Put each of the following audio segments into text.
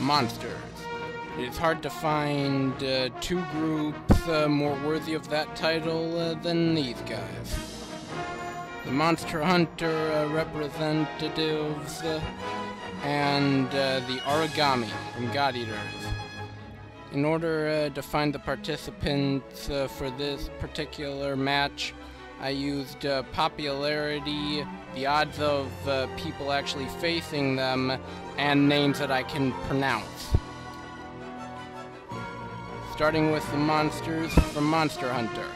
Monsters. It is hard to find two groups more worthy of that title than these guys. The Monster Hunter representatives and the Aragami from God Eaters. In order to find the participants for this particular match, I used popularity, the odds of people actually facing them, and names that I can pronounce. Starting with the monsters from Monster Hunter.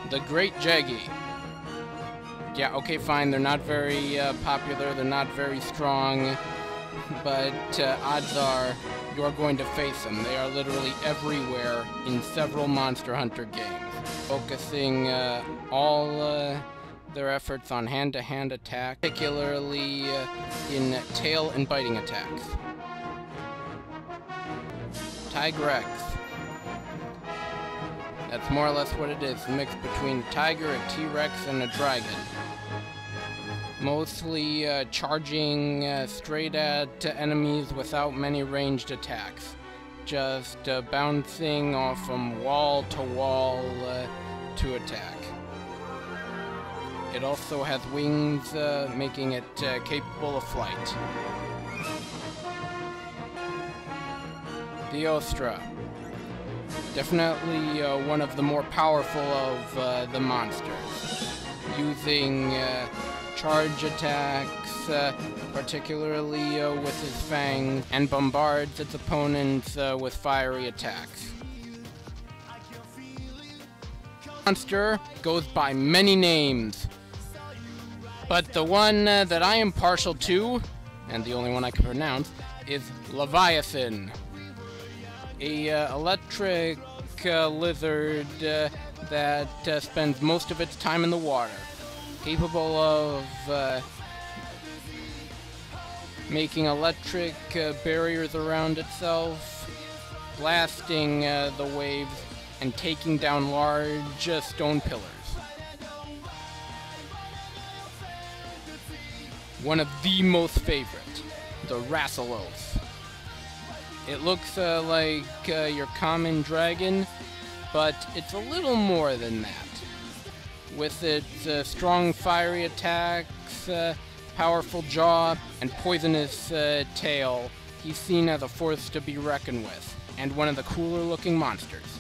The Great Jaggy. Yeah, okay, fine, they're not very popular, they're not very strong, but odds are you're going to face them. They are literally everywhere in several Monster Hunter games, focusing all their efforts on hand-to-hand attack, particularly in tail and biting attacks. Tigrex. That's more or less what it is, a mix between a tiger, a T-Rex, and a dragon. Mostly charging straight at enemies without many ranged attacks. Just bouncing off from wall to wall to attack. It also has wings, making it capable of flight. The Ostra. Definitely one of the more powerful of the monsters. Using charge attacks, particularly with his fangs, and bombards its opponents with fiery attacks. Monster goes by many names, but the one that I am partial to, and the only one I can pronounce, is Leviathan. A electric lizard that spends most of its time in the water, capable of making electric barriers around itself, blasting the waves, and taking down large stone pillars. One of the most favorite, the Rassalos. It looks like your common dragon, but it's a little more than that. With its strong fiery attacks, powerful jaw, and poisonous tail, he's seen as a force to be reckoned with, and one of the cooler looking monsters.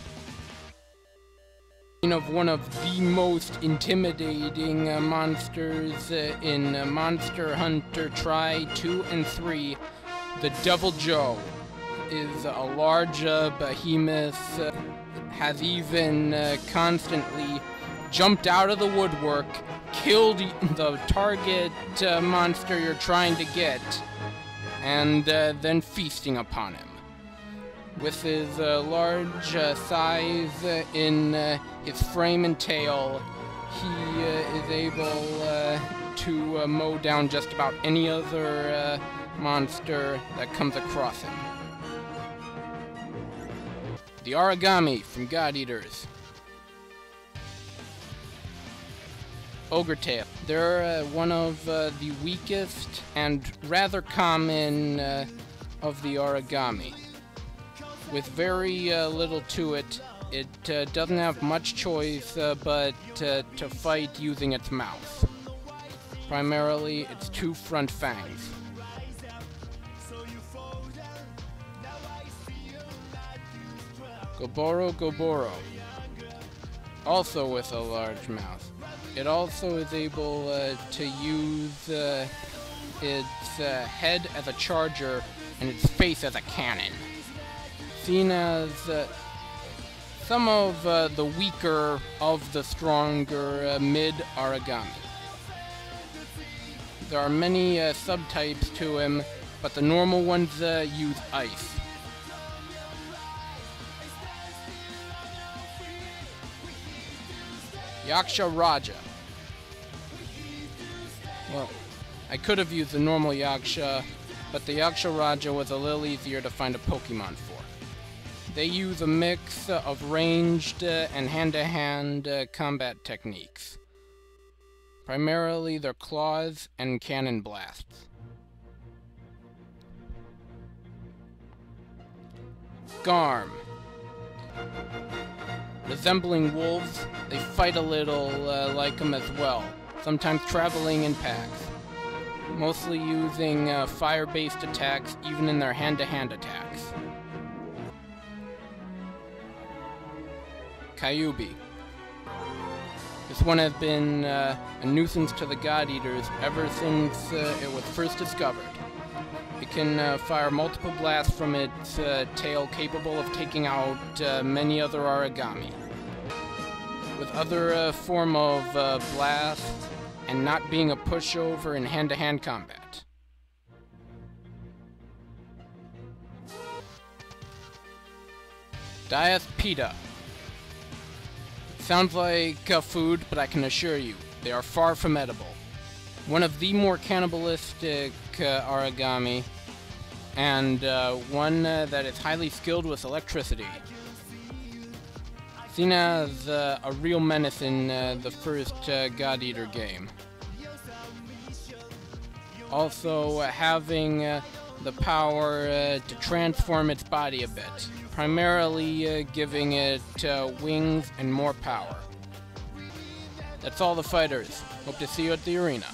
Of one of the most intimidating monsters in Monster Hunter Tri 2 and 3, the Devil Joe is a large behemoth, has even constantly jumped out of the woodwork, killed the target monster you're trying to get, and then feasting upon him. With his large size in his frame and tail, he is able to mow down just about any other monster that comes across him. The Aragami from God Eaters. Ogre Tail. They're one of the weakest and rather common of the Aragami. With very little to it, it doesn't have much choice but to fight using its mouth. Primarily, its two front fangs. Goboro. Also with a large mouth. It also is able to use its head as a charger and its face as a cannon. Seen as some of the weaker of the stronger mid-Aragami. There are many subtypes to him, but the normal ones use ice. Yaksha Raja. Well, I could have used the normal Yaksha, but the Yaksha Raja was a little easier to find a Pokemon for. They use a mix of ranged and hand-to-hand combat techniques. Primarily their claws and cannon blasts. Garm. Resembling wolves, they fight a little like them as well, sometimes traveling in packs, mostly using fire-based attacks even in their hand-to-hand attacks. Kyubi. This one has been a nuisance to the God Eaters ever since it was first discovered. It can fire multiple blasts from its tail, capable of taking out many other Aragami. With other form of blasts, and not being a pushover in hand-to-hand combat. Diaspida. Sounds like food, but I can assure you, they are far from edible. One of the more cannibalistic Aragami, and one that is highly skilled with electricity. Seen as a real menace in the first God Eater game. Also having the power to transform its body a bit, primarily giving it wings and more power. That's all the fighters. Hope to see you at the arena.